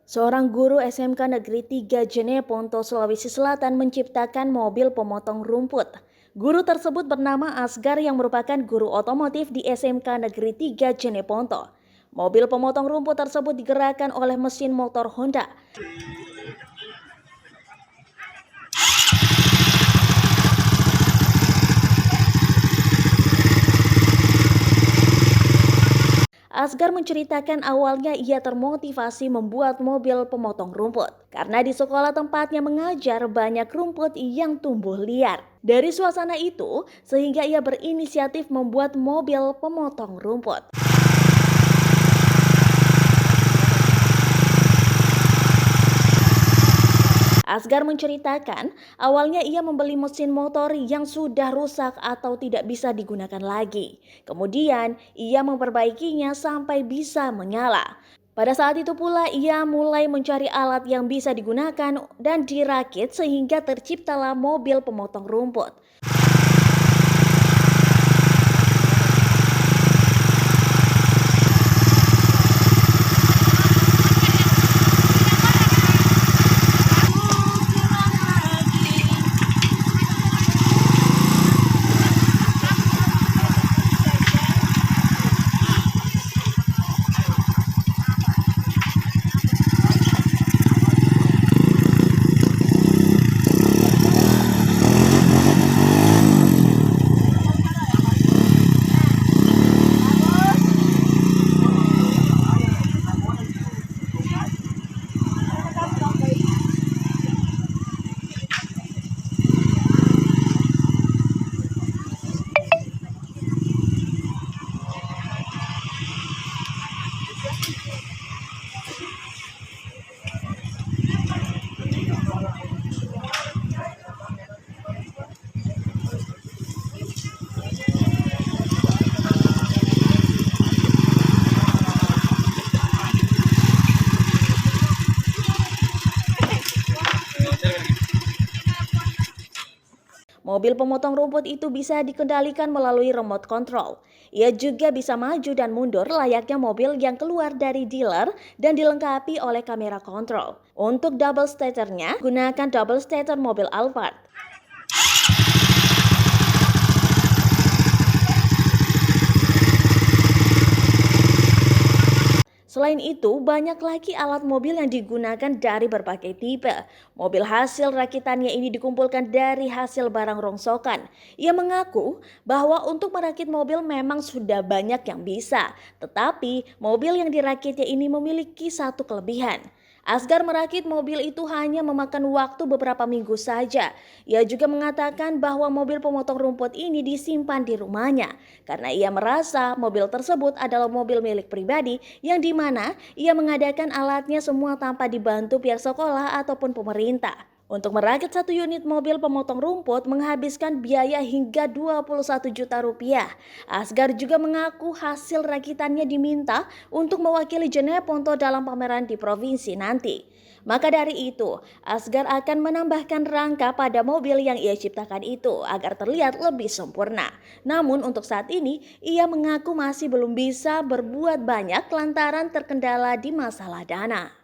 Seorang guru SMK Negeri 3 Jeneponto, Sulawesi Selatan menciptakan mobil pemotong rumput. Guru tersebut bernama Asgar yang merupakan guru otomotif di SMK Negeri 3 Jeneponto. Mobil pemotong rumput tersebut digerakkan oleh mesin motor Honda. Asgar menceritakan awalnya ia termotivasi membuat mobil pemotong rumput karena di sekolah tempatnya mengajar banyak rumput yang tumbuh liar. Dari suasana itu, sehingga ia berinisiatif membuat mobil pemotong rumput. Asgar menceritakan, awalnya ia membeli mesin motor yang sudah rusak atau tidak bisa digunakan lagi. Kemudian, ia memperbaikinya sampai bisa menyala. Pada saat itu pula ia mulai mencari alat yang bisa digunakan dan dirakit sehingga terciptalah mobil pemotong rumput. Mobil pemotong rumput itu bisa dikendalikan melalui remote control. Ia juga bisa maju dan mundur layaknya mobil yang keluar dari dealer dan dilengkapi oleh kamera kontrol. Untuk double statornya, gunakan double stator mobil Alphard. Selain itu, banyak lagi alat mobil yang digunakan dari berbagai tipe. Mobil hasil rakitannya ini dikumpulkan dari hasil barang rongsokan. Ia mengaku bahwa untuk merakit mobil memang sudah banyak yang bisa, tetapi mobil yang dirakitnya ini memiliki satu kelebihan. Asgar merakit mobil itu hanya memakan waktu beberapa minggu saja. Ia juga mengatakan bahwa mobil pemotong rumput ini disimpan di rumahnya karena ia merasa mobil tersebut adalah mobil milik pribadi yang dimana ia mengadakan alatnya semua tanpa dibantu pihak sekolah ataupun pemerintah. Untuk merakit satu unit mobil pemotong rumput menghabiskan biaya hingga 21 juta rupiah. Asgar juga mengaku hasil rakitannya diminta untuk mewakili Jeneponto dalam pameran di provinsi nanti. Maka dari itu, Asgar akan menambahkan rangka pada mobil yang ia ciptakan itu agar terlihat lebih sempurna. Namun untuk saat ini, ia mengaku masih belum bisa berbuat banyak lantaran terkendala di masalah dana.